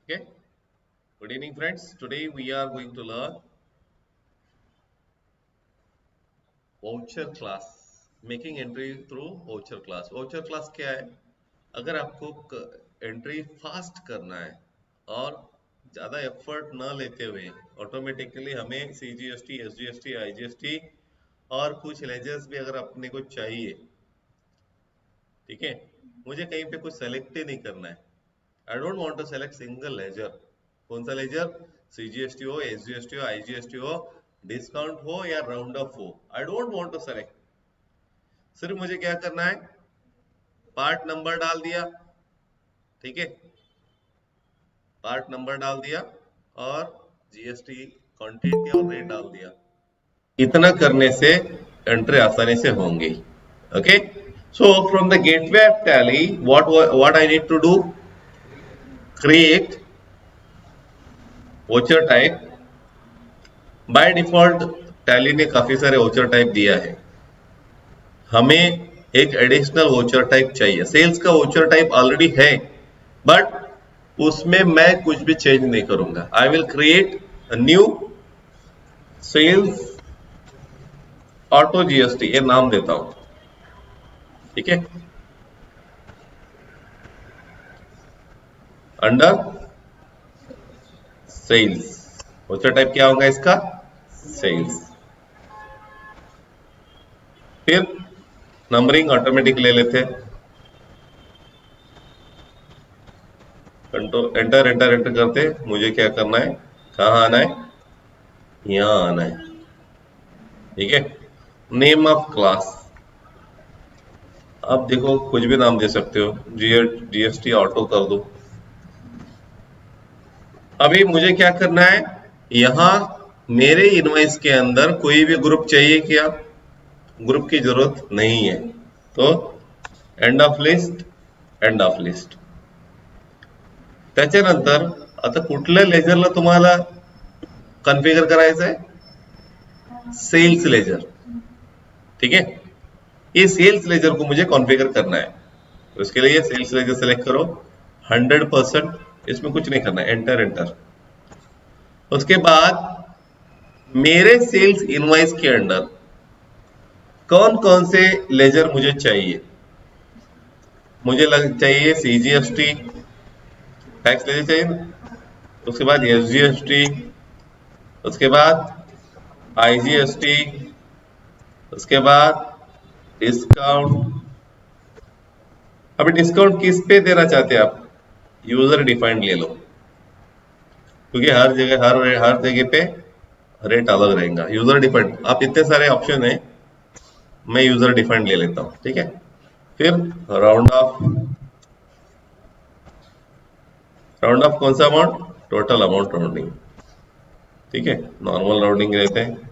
Okay, good evening, friends. Today we are going to learn voucher class, making entry through voucher class. Voucher class क्या है? अगर आपको entry fast करना है और ज़्यादा एफर्ट न लेते हुए ऑटोमेटिकली हमें CGST, SGST, IGST और कुछ लेजर्स भी अगर अपने को चाहिए, ठीक है, मुझे कहीं पे कुछ सेलेक्ट ही नहीं करना है। I don't want to select single ledger. कौन सा लेजर? CGST हो, SGST हो, IGST हो, डिस्काउंट हो या राउंड ऑफ हो, I don't want to select. सिर्फ मुझे क्या करना है, पार्ट नंबर डाल दिया, ठीक है, पार्ट नंबर डाल दिया और GST क्वांटिटी और रेट डाल दिया। इतना करने से एंट्री आसानी से होंगी। Okay, so from the gateway of Tally what I need to do, create voucher type. By default Tally ने काफी सारे वोचर टाइप दिया है, हमें एक एडिशनल वोचर टाइप चाहिए। सेल्स का वोचर टाइप ऑलरेडी है, बट उसमें मैं कुछ भी चेंज नहीं करूंगा। I will create new sales auto GST, ये नाम देता हूं, ठीक है, अंडर सेल्स। वोचर टाइप क्या होगा इसका? सेल्स। फिर नंबरिंग ऑटोमेटिक ले लेते हैं, कंट्रोल एंटर एंटर एंटर करते। मुझे क्या करना है, कहाँ आना है, यहां आना है, ठीक है। नेम ऑफ क्लास, आप देखो कुछ भी नाम दे सकते हो, GST ऑटो कर दो। अभी मुझे क्या करना है, यहां मेरे इनवॉइस के अंदर कोई भी ग्रुप चाहिए क्या? ग्रुप की जरूरत नहीं है, तो end of list, end of list. त्याच्यानंतर आता कुठल्या लेजरला तुम्हाला कॉन्फ़िगर करायचं है? सेल्स लेजर, ठीक है। ये सेल्स लेजर को मुझे कॉन्फ़िगर करना है, तो इसके लिए सेल्स लेजर सेलेक्ट करो, 100%, इसमें कुछ नहीं करना है, एंटर एंटर। उसके बाद मेरे सेल्स इनवॉइस के अंदर कौन कौन से लेजर मुझे चाहिए? मुझे चाहिए CGST, टैक्स लेजर चाहिए ना, उसके बाद SGST, उसके बाद IGST, उसके बाद डिस्काउंट। अभी डिस्काउंट किस पे देना चाहते हैं आप? यूजर डिफाइंड ले लो, क्योंकि हर जगह पे रेट अलग रहेगा। यूजर डिफाइंड, आप इतने सारे ऑप्शन है, मैं यूजर डिफाइंड ले लेता हूं, ठीक है। फिर राउंड ऑफ, राउंड ऑफ कौन सा अमाउंट? टोटल अमाउंट राउंडिंग, ठीक है, नॉर्मल राउंडिंग रहते हैं।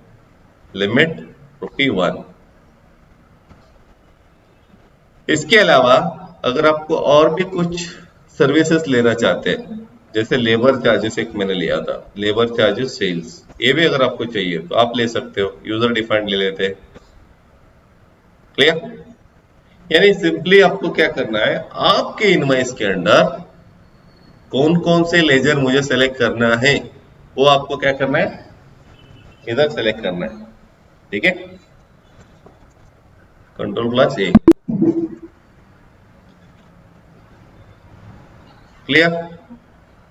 लिमिट ₹1। इसके अलावा अगर आपको और भी कुछ सर्विसेज लेना चाहते हैं, जैसे लेबर चार्जेस एक मैंने लिया था, लेबर चार्जेस सेल्स, ये भी अगर आपको चाहिए तो आप ले सकते हो, यूजर डिफाइंड ले लेते हैं। क्लियर? यानी सिंपली आपको क्या करना है, आपके इनवॉइस के अंदर कौन कौन से लेजर मुझे सेलेक्ट करना है, वो आपको क्या करना है, इधर सेलेक्ट करना है, ठीक है। Control. Clear?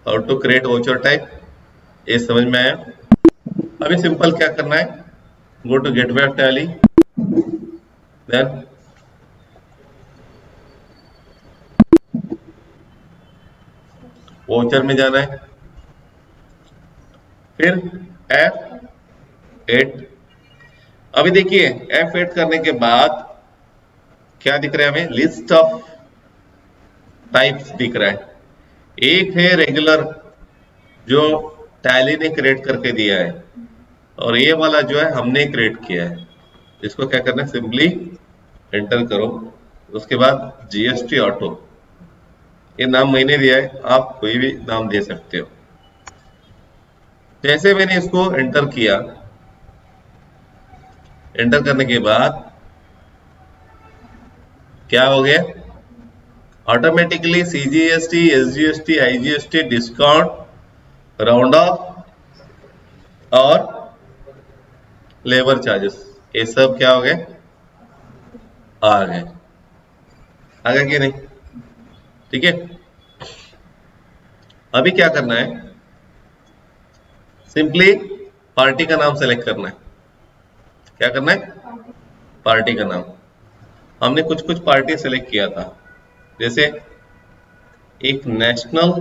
How to create voucher type, ये समझ में आया? अभी सिंपल क्या करना है, go to gateway of Tally, then voucher में जाना है, फिर F8। अभी देखिए F8 करने के बाद क्या दिख रहा है हमें, लिस्ट ऑफ टाइप्स दिख रहा है। एक है रेगुलर, जो टैली ने क्रिएट करके दिया है, और ये वाला जो है हमने क्रिएट किया है। इसको क्या करना है, सिंपली एंटर करो। उसके बाद GST ऑटो, ये नाम मैंने दिया है, आप कोई भी नाम दे सकते हो। जैसे मैंने इसको एंटर किया, एंटर करने के बाद क्या हो गया, automatically CGST, SGST, IGST, discount, round of और लेबर चार्जेस, ये सब क्या हो गए, आ गए। आ गए कि नहीं? ठीक है। अभी क्या करना है, सिंपली पार्टी का नाम सेलेक्ट करना है। क्या करना है, पार्टी का नाम। हमने कुछ कुछ पार्टी सेलेक्ट किया था, जैसे एक नेशनल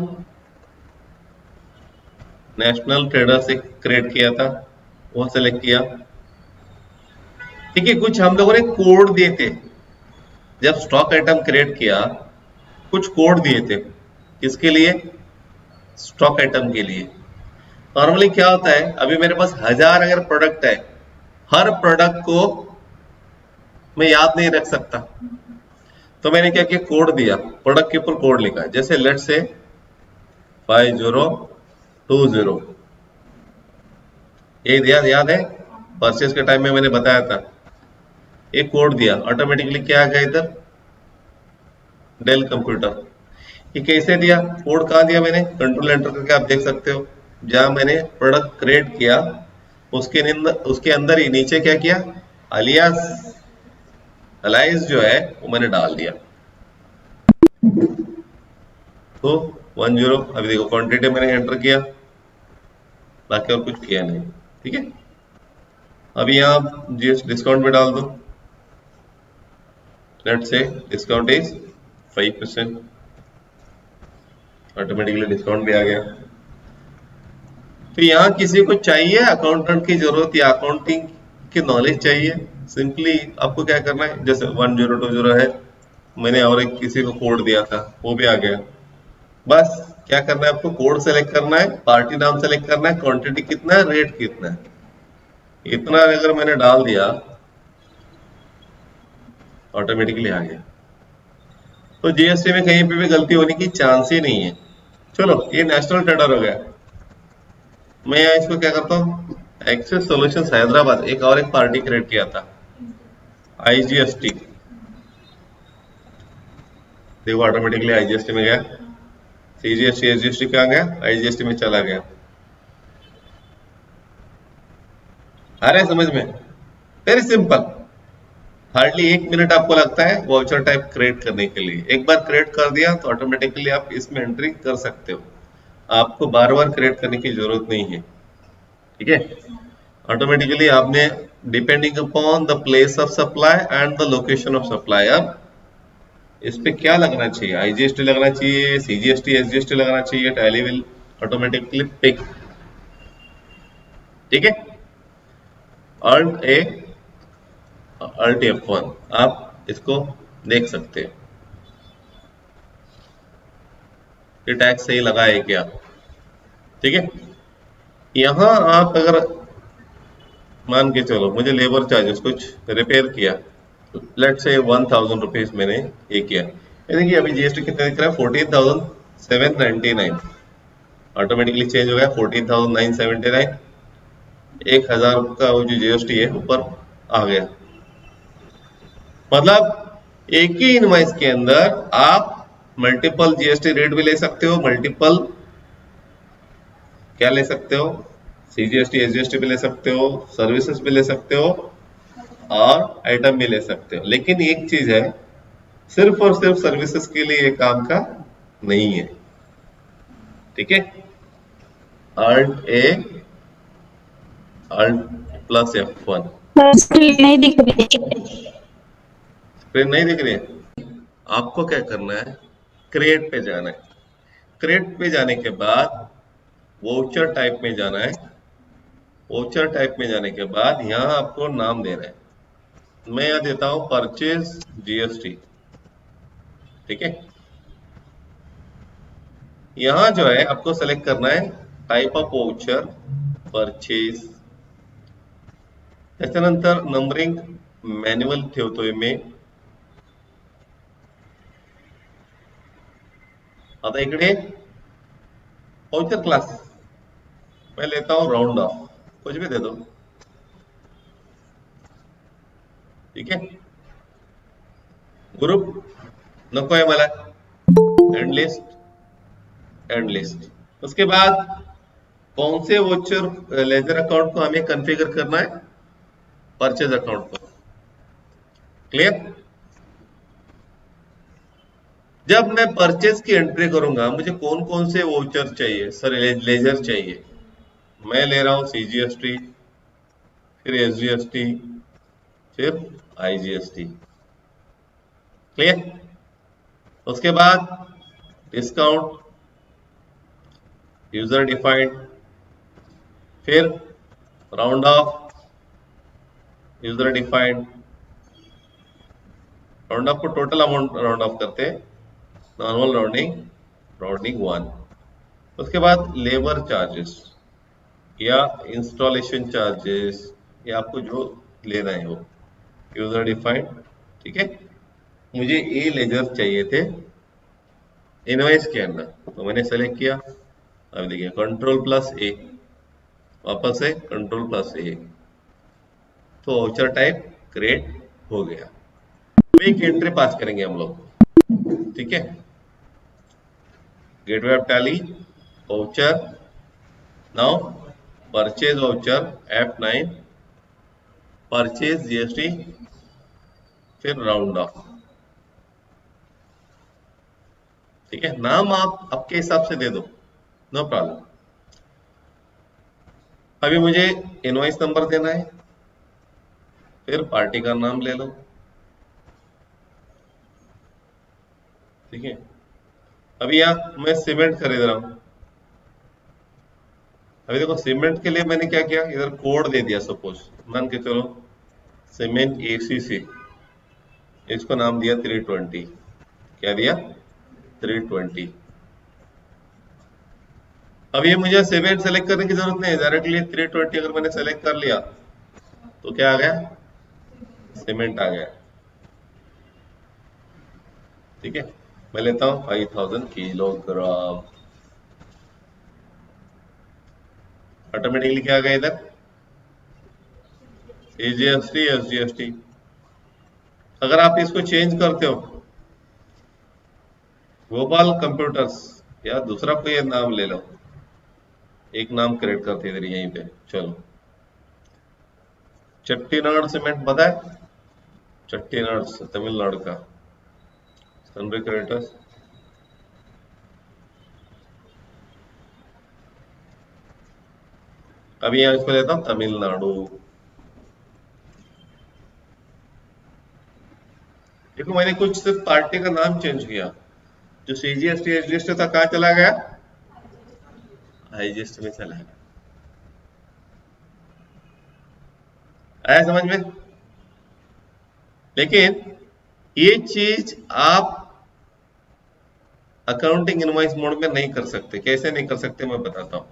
नेशनल ट्रेडर से क्रिएट किया था, वो सेलेक्ट किया। ठीक है, कुछ हम लोगों ने कोड दिए थे जब स्टॉक आइटम क्रिएट किया, कुछ कोड दिए थे किसके लिए, स्टॉक आइटम के लिए। नॉर्मली क्या होता है, अभी मेरे पास 1000 अगर प्रोडक्ट है, हर प्रोडक्ट को मैं याद नहीं रख सकता, तो मैंने क्या किया, कोड दिया, प्रोडक्ट के ऊपर कोड लिखा, जैसे लेट से 5020, ये याद है, परचेज के टाइम में मैंने बताया था। एक कोड दिया, ऑटोमेटिकली क्या आ गया इधर, डेल कंप्यूटर। ये कैसे दिया, कोड कहाँ दिया मैंने, कंट्रोल एंटर करके आप देख सकते हो, जहां मैंने प्रोडक्ट क्रिएट किया उसके अंदर ही नीचे क्या किया, अलियास अलाइस जो है वो मैंने डाल दिया। तो 10, अभी देखो क्वांटिटी मैंने एंटर किया, बाकी और कुछ किया नहीं। ठीक है, अभी यहाँ जीएस डिस्काउंट में डाल दो, लेट से डिस्काउंट इज 5%, ऑटोमेटिकली डिस्काउंट भी आ गया। तो यहाँ किसी को चाहिए अकाउंटेंट की जरूरत या अकाउंटिंग की नॉलेज चाहिए, सिंपली आपको क्या करना है, जैसे 1020 है, मैंने और एक किसी को कोड दिया था, वो भी आ गया। बस क्या करना है, आपको कोड सेलेक्ट करना है, पार्टी नाम सेलेक्ट करना है, क्वांटिटी कितना है, रेट कितना है, इतना अगर मैंने डाल दिया ऑटोमेटिकली आ गया। तो जीएसटी में कहीं पे भी गलती होने की चांस ही नहीं है। चलो, ये नेशनल ट्रेडर हो गया। मैं यहाँ इसको क्या करता हूँ, एक्सेस सॉल्यूशंस हैदराबाद, एक पार्टी क्रिएट किया था, आईजीएसटी, देखो ऑटोमेटिकली आईजीएसटी में गया, सीजीएसटी एसजीएसटी कहाँ गया, आईजीएसटी में चला गया। आ रहा है समझ में, वेरी सिंपल, हार्डली 1 मिनट आपको लगता है वाउचर टाइप क्रिएट करने के लिए। एक बार क्रिएट कर दिया तो ऑटोमेटिकली आप इसमें एंट्री कर सकते हो, आपको बार बार क्रिएट करने की जरूरत नहीं है। ठीक है, ऑटोमेटिकली आपने depending upon the place of supply and the location of supply, अब इस पे क्या लगना चाहिए, आईजीएसटी लगना चाहिए, सीजीएसटी एसजीएसटी लगना चाहिए, टैली विल ऑटोमेटिकली पिक। ठीक है, अल्ट ए, अल्ट F1, आप इसको देख सकते हैं कि टैक्स सही लगा है क्या। ठीक है, यहां आप अगर मान के चलो मुझे लेबर चार्जेस कुछ रिपेयर किया, लेट से 1000 रुपीज मैंने ये किया, ये देखिए अभी जीएसटी कितना दिख रहा है, 14,799, ऑटोमेटिकली चेंज हो गया 14,979, 1000 का वो जो जीएसटी है ऊपर आ गया। मतलब एक ही इनवॉइस के अंदर आप मल्टीपल जीएसटी रेट भी ले सकते हो, मल्टीपल क्या ले सकते हो, सीजीएसटी एसजीएसटी भी ले सकते हो, सर्विसेज भी ले सकते हो और आइटम भी ले सकते हो। लेकिन एक चीज है, सिर्फ और सिर्फ सर्विसेज के लिए ये काम का नहीं है। ठीक है, अल्ट ए, अल्ट प्लस F1। स्क्रीन नहीं दिख रही। स्क्रीन नहीं दिख रही है, आपको क्या करना है, क्रिएट पे जाना है, क्रिएट पे जाने के बाद वाउचर टाइप में जाना है, वाउचर टाइप में जाने के बाद यहाँ आपको नाम देना है, मैं यहाँ देता हूँ परचेज जीएसटी। ठीक है, यहाँ जो है आपको सेलेक्ट करना है टाइप ऑफ वाउचर, परचेज, त्याच्यानंतर नंबरिंग मॅन्युअल ठेवतोय मी। आता इकडे वाउचर क्लास मैं लेता हूँ राउंड ऑफ, कुछ भी दे दो। ठीक है, ग्रुप नको आहे मला, एंड लिस्ट, एंड लिस्ट। उसके बाद कौन से वोचर लेजर अकाउंट को हमें कॉन्फ़िगर करना है? परचेज अकाउंट को। क्लियर? जब मैं परचेज की एंट्री करूंगा मुझे कौन कौन से वोचर चाहिए, सॉरी लेजर चाहिए? मैं ले रहा हूं सीजीएसटी, फिर एसजीएसटी, फिर आईजीएसटी। क्लियर? उसके बाद डिस्काउंट, यूजर डिफाइंड, फिर round of, user defined. Round of को टोटल अमाउंट राउंड ऑफ करते हैं, नॉर्मल राउंडिंग, राउंडिंग वन। उसके बाद लेबर चार्जेस या इंस्टॉलेशन चार्जेस, या आपको जो लेना है वो, यूजर डिफाइंड। ठीक है, मुझे ए लेजर चाहिए थे इनवॉइस के अंदर, तो मैंने सेलेक्ट किया। अब देखिए कंट्रोल प्लस ए, वापस से कंट्रोल प्लस ए, तो वाउचर टाइप क्रिएट हो गया। तो एक एंट्री पास करेंगे हम लोग। ठीक है, gateway of tally, voucher, now purchase voucher F9, purchase GST, फिर राउंड ऑफ। ठीक है, नाम आप आपके हिसाब से दे दो, नो प्रॉब्लम। अभी मुझे इनवॉइस नंबर देना है, फिर पार्टी का नाम ले लो। ठीक है, अभी यहाँ मैं सीमेंट खरीद रहा हूं। अभी देखो सीमेंट के लिए मैंने क्या किया, इधर कोड दे दिया। सपोज मान के चलो सीमेंट एसीसी, इसको नाम दिया 320। क्या दिया? 320। अब ये मुझे सीमेंट सेलेक्ट करने की जरूरत नहीं है, डायरेक्टली 320 अगर मैंने सेलेक्ट कर लिया तो क्या आ गया? सीमेंट आ गया। ठीक है, मैं लेता हूं 5000 किलोग्राम। ऑटोमेटिकली क्या आ गया इधर? AGST, SGST. अगर आप इसको चेंज करते हो, गोपाल कंप्यूटर्स या दूसरा कोई नाम ले लो, एक नाम क्रिएट करते इधर यहीं पे। चलो, चट्टीनाड़ सीमेंट पता है? चट्टीनाड़ तमिलनाडु का सनरी क्रिएटर्स। अभी यहाँ इसको लेता हूँ तमिलनाडु। देखो मैंने कुछ सिर्फ पार्टी का नाम चेंज किया, जो सीजीएसटी एसजीएसटी था कहाँ चला गया? आईजीएसटी में चला गया। आया समझ में? लेकिन ये चीज आप अकाउंटिंग इनवॉइस मोड में नहीं कर सकते। कैसे नहीं कर सकते मैं बताता हूं।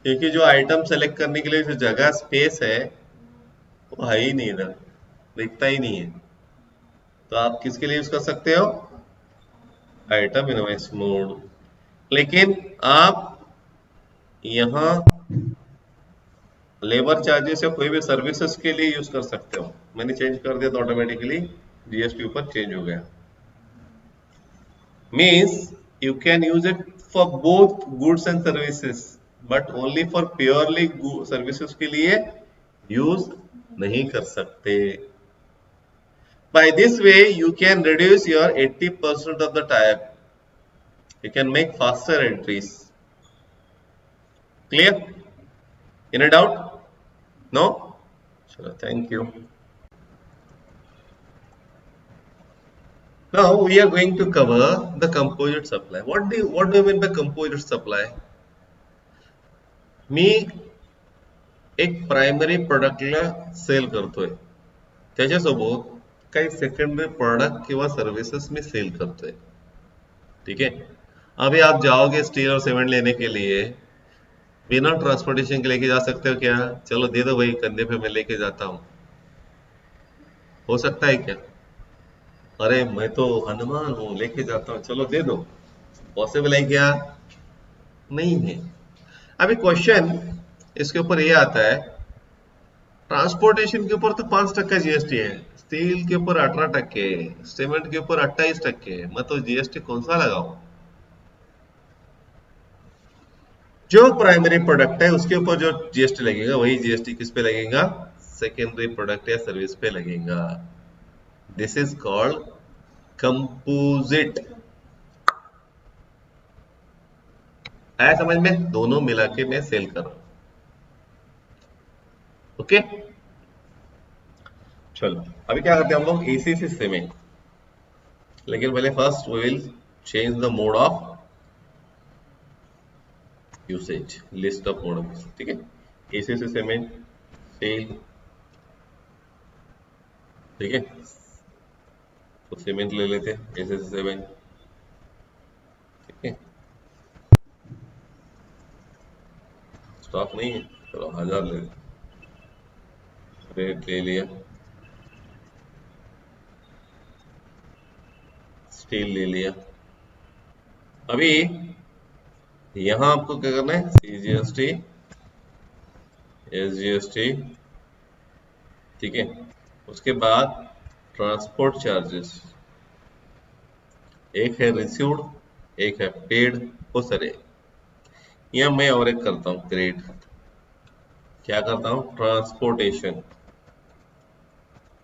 क्योंकि जो आइटम सेलेक्ट करने के लिए जो जगह स्पेस है वो है ही नहीं, इधर दिखता ही नहीं है। तो आप किसके लिए यूज कर सकते हो? Item invoice mode. लेकिन आप यहाँ लेबर चार्जेस या कोई भी सर्विसेज के लिए यूज कर सकते हो। मैंने चेंज कर दिया तो ऑटोमेटिकली जीएसटी ऊपर चेंज हो गया। Means you can use it for both goods and services, but only for purely services के लिए यूज नहीं कर सकते। By this way you can reduce your 80% of the time. You can make faster entries. Clear? Any doubt? No? Chalo, thank you. Now we are going to cover the composite supply. What do you mean by composite supply? मी एक primary प्रोडक्टला cell करतोय, त्याच्यासोबत काही secondary product किंवा services में cell करते हैं। ठीक है, अभी आप जाओगे स्टील और सीमेंट लेने के लिए, बिना ट्रांसपोर्टेशन के लेके जा सकते हो क्या? चलो दे दो भाई, कंधे पे मैं लेके जाता हूँ। हो सकता है क्या? अरे मैं तो हनुमान हूँ, लेके जाता हूँ, चलो दे दो। पॉसिबल है क्या? नहीं है। अभी क्वेश्चन इसके ऊपर ये आता है, ट्रांसपोर्टेशन के ऊपर तो 5% जीएसटी है, स्टील के ऊपर 18%, सीमेंट के ऊपर 28%। मैं तो जीएसटी कौन सा लगाऊं? जो प्राइमरी प्रोडक्ट है उसके ऊपर जो जीएसटी लगेगा वही जीएसटी किस पे लगेगा? सेकेंडरी प्रोडक्ट या सर्विस पे लगेगा। This is called composite. आया समझ में? दोनों मिला के मैं सेल कर रहा हूं। ओके, चलो अभी क्या करते हैं हम लोग? एसी से सीमेंट, लेकिन पहले first we will change the mode of usage, list of mode of, ठीक है। एसी से सीमेंट सेल, ठीक है। तो सीमेंट ले लेते हैं, एसी से सीमेंट, ठीक है। स्टॉक नहीं है, चलो 1000 ले, रेट ले लिया। स्टील ले लिया। अभी यहां आपको क्या करना है? सीजीएसटी, एसजीएसटी, ठीक है। उसके बाद ट्रांसपोर्ट चार्जेस, एक है रिसीव्ड, एक है पेड, वो सारे। या मैं और एक करता हूं क्रेडिट, क्या करता हूं? ट्रांसपोर्टेशन,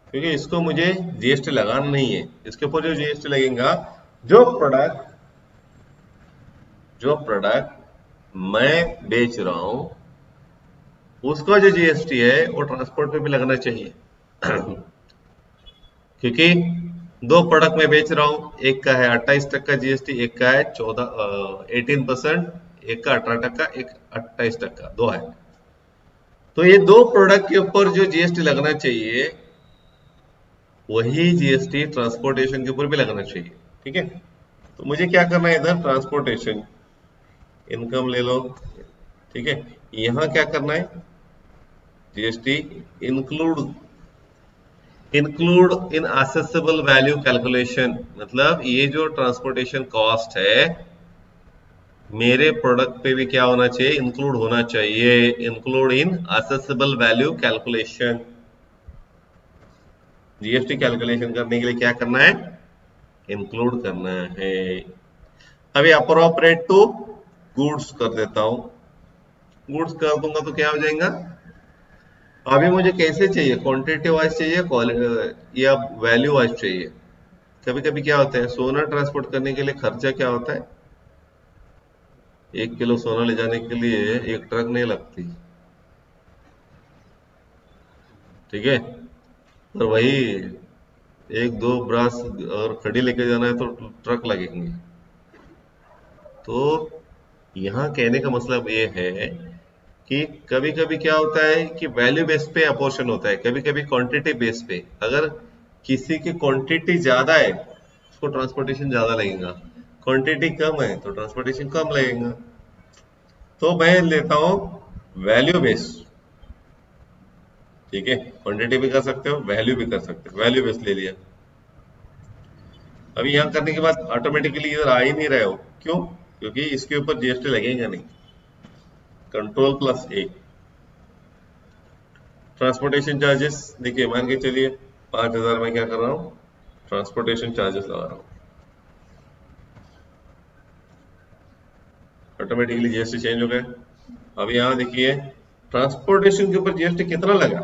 क्योंकि इसको मुझे जीएसटी लगाना नहीं है। इसके ऊपर जो जीएसटी लगेगा, जो प्रोडक्ट मैं बेच रहा हूं उसका जो जीएसटी है वो ट्रांसपोर्ट पे भी लगना चाहिए। क्योंकि दो प्रोडक्ट मैं बेच रहा हूं, एक का है 28% जीएसटी, एक का है 18%, एक का 18%, एक 28%, दो है। तो ये दो प्रोडक्ट के ऊपर जो जीएसटी लगना चाहिए वही जीएसटी ट्रांसपोर्टेशन के ऊपर भी लगना चाहिए, ठीक है। तो मुझे क्या करना है? इधर ट्रांसपोर्टेशन इनकम ले लो, ठीक है। यहां क्या करना है? GST include in accessible value calculation, मतलब ये जो ट्रांसपोर्टेशन कॉस्ट है मेरे प्रोडक्ट पे भी क्या होना चाहिए? इंक्लूड होना चाहिए। Include in accessible value calculation. GST calculation करने के लिए क्या करना है? इंक्लूड करना है। अभी अप्रोप्रिएट टू गुड्स कर देता हूं। गुड्स कर दूंगा तो क्या हो जाएगा? अभी मुझे कैसे चाहिए? क्वांटिटी वाइज चाहिए या वैल्यू वाइज चाहिए? कभी कभी क्या होता है, सोना ट्रांसपोर्ट करने के लिए खर्चा क्या होता है? 1 किलो सोना ले जाने के लिए एक ट्रक नहीं लगती, ठीक है। और वही एक दो ब्रास और खड़ी लेके जाना है तो ट्रक लगेंगे। तो यहाँ कहने का मतलब ये है कि कभी कभी क्या होता है कि वैल्यू बेस पे अपोर्शन होता है, कभी कभी क्वांटिटी बेस पे। अगर किसी की क्वांटिटी ज्यादा है उसको ट्रांसपोर्टेशन ज्यादा लगेगा, क्वांटिटी कम है तो ट्रांसपोर्टेशन कम लगेगा। तो मैं लेता हूं वैल्यू बेस, ठीक है। क्वांटिटी भी कर सकते हो, वैल्यू भी कर सकते हो, वैल्यू बेस ले लिया। अभी यहां करने के बाद ऑटोमेटिकली इधर आ ही नहीं रहे हो, क्यों? क्योंकि इसके ऊपर जीएसटी लगेगा नहीं। कंट्रोल+A, ट्रांसपोर्टेशन चार्जेस, देखिए मान के चलिए 5000 में क्या कर रहा हूँ? ट्रांसपोर्टेशन चार्जेस लगा रहा हूँ। ऑटोमेटिकली जीएसटी चेंज हो गया। अब यहाँ देखिए ट्रांसपोर्टेशन के ऊपर जीएसटी कितना लगा?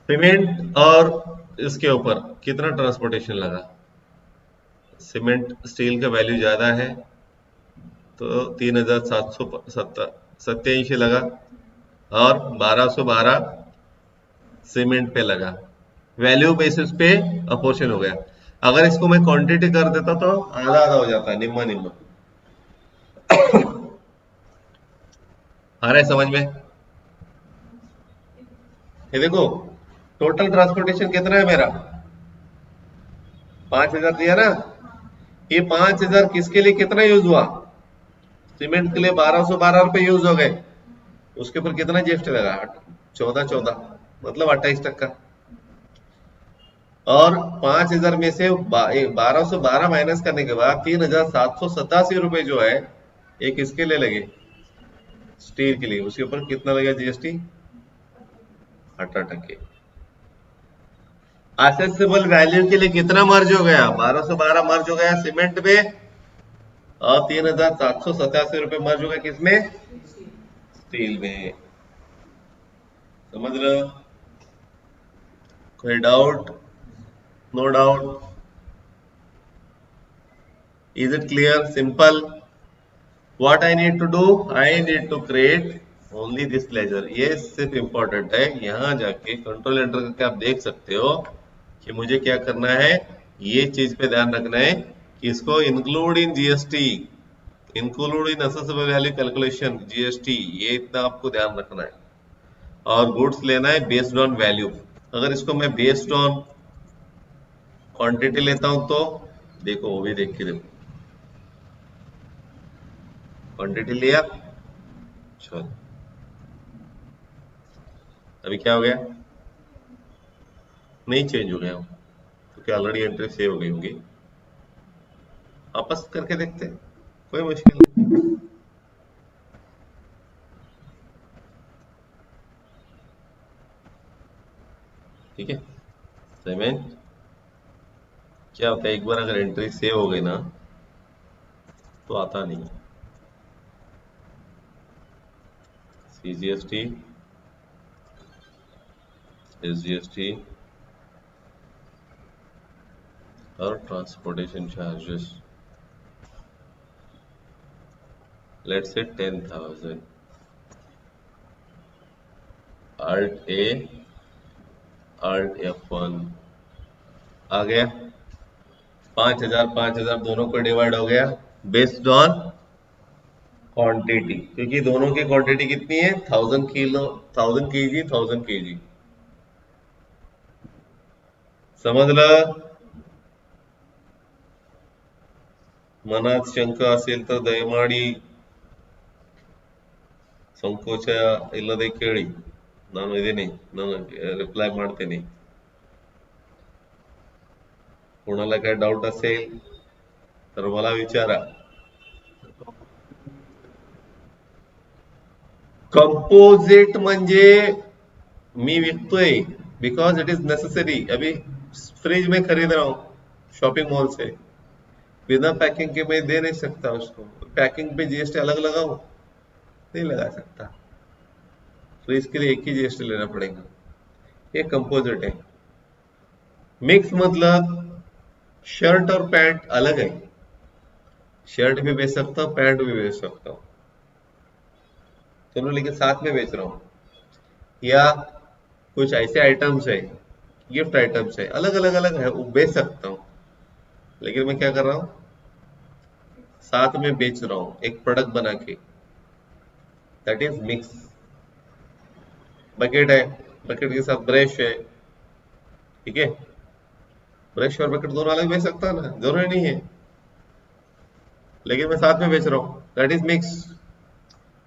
सीमेंट और इसके ऊपर कितना ट्रांसपोर्टेशन लगा? सीमेंट स्टील का वैल्यू ज्यादा है तो 3787 लगा, और 1212 सीमेंट पे लगा। वैल्यू बेसिस पे अपोर्शन हो गया। अगर इसको मैं क्वांटिटी कर देता तो आधा आधा हो जाता, निम्मा निम्मा। आ रहा है समझ में? ये देखो टोटल ट्रांसपोर्टेशन कितना है मेरा? 5000 दिया ना। ये 5000 किसके लिए कितना यूज हुआ? सीमेंट के लिए 1212 रुपए यूज हो गए। उसके ऊपर कितना जीएसटी लगा? 1414, मतलब 28%। और 5000 में से 1212 माइनस करने के बाद 3787 रुपए जो है ये किसके लिए लगे? स्टील के लिए उसके ऊपर कितना लगेगा जीएसटी? 18%। असेसेबल वैल्यू के लिए कितना मर्ज हो गया? 1212 मर्ज हो गया सीमेंट में और 3787 रुपए मर्ज हो गया किसमें? स्टील में। समझ रहे हो? कोई doubt? No doubt? Is it clear? Simple? What I need to do? I need to create only this ledger. ये सिर्फ इंपॉर्टेंट है, यहां जाके कंट्रोल एंटर करके आप देख सकते हो कि मुझे क्या करना है। ये चीज पे ध्यान रखना है कि इसको include in GST, include in accessible value calculation GST, ये इतना आपको ध्यान रखना है। और गुड्स लेना है बेस्ड ऑन वैल्यू। अगर इसको मैं बेस्ड ऑन क्वांटिटी लेता हूं तो देखो, वो भी देख के देखो, क्वांटिटी लिया, चलो अभी क्या हो गया? नहीं चेंज हो गया क्योंकि ऑलरेडी एंट्री सेव हो गई होगी। वापस करके देखते हैं, कोई मुश्किल नहीं। ठीक है, पेमेंट क्या होता है, एक बार अगर एंट्री सेव हो गई ना तो आता नहीं। सीजीएसटी, एसजीएसटी और transportation charges, let's say 10,000। Alt A, Alt F1 आ गया। 5,000 दोनों को डिवाइड हो गया बेस्ड ऑन क्वांटिटी, क्योंकि दोनों की क्वांटिटी कितनी है? 1000 किलो, 1000 केजी, 1000 केजी। समझ ला? मनात शंका असेल तर दयमाडी ಸಂಕೋಚ ಇಲ್ಲದೆ ಕೇಳಿ, ನಾನು ಇದ್ದೀನಿ, ನಾನು रिप्लाय ಮಾಡ್ತೀನಿ. कोणाला काय डाऊट असेल तर मला विचारा. कंपोजिट म्हणजे मी विकतोय बिकॉज इट इज नेसेसरी। अभी फ्रिज में खरीद रहा हूं शॉपिंग मॉल से, बिना पैकिंग के मैं दे नहीं सकता उसको। पैकिंग पे जीएसटी अलग लगाऊं? नहीं लगा सकता, तो इसके लिए एक ही जीएसटी लेना पड़ेगा। ये कंपोजिट है। मिक्स मतलब शर्ट और पैंट अलग है, शर्ट भी बेच सकता हूं, पैंट भी बेच सकता हूं, दोनों लेकिन साथ में बेच रहा हूं। या कुछ ऐसे आइटम्स है, गिफ्ट आइटम्स है, अलग अलग अलग है, वो बेच सकता हूं, लेकिन मैं क्या कर रहा हूं? साथ में बेच रहा हूं एक प्रोडक्ट बना के, दैट इज मिक्स। बकेट है, बकेट के साथ ब्रश है, ठीक है, ब्रश और बकेट दोनों अलग बेच सकता है ना, जरूरी नहीं है, लेकिन मैं साथ में बेच रहा हूं, दैट इज मिक्स।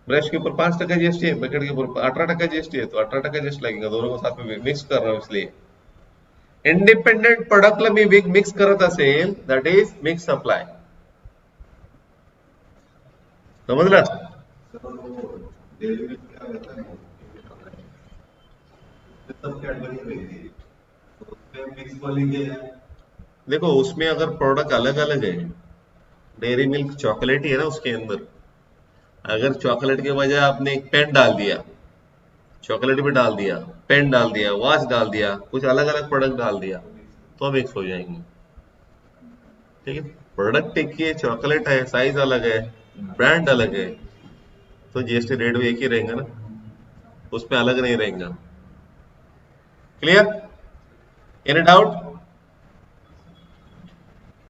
ब्रश के ऊपर 5% जीएसटी है, बकेट के ऊपर 18% जीएसटी है, तो 18% जीएसटी लगेगा, दोनों को साथ में मिक्स कर रहा हूं। इसलिए इंडिपेंडेंट प्रोडक्टला मी मिक्स करत असेल, दैट इज मिक्स सप्लाय। समझला? देखो उसमें अगर प्रोडक्ट अलग अलग है, डेयरी मिल्क चॉकलेट ही है ना उसके अंदर, अगर चॉकलेट के बजाय आपने एक पेन डाल दिया, चॉकलेट भी डाल दिया, पेन डाल दिया, वॉच डाल दिया, कुछ अलग अलग प्रोडक्ट डाल दिया, तो मिक्स हो जाएंगे। ठीक है, प्रोडक्ट एक ही है, चॉकलेट है, साइज अलग है, ब्रांड अलग है, तो जीएसटी रेट भी एक ही रहेगा ना, उसमें अलग नहीं रहेगा। क्लियर? Any doubt?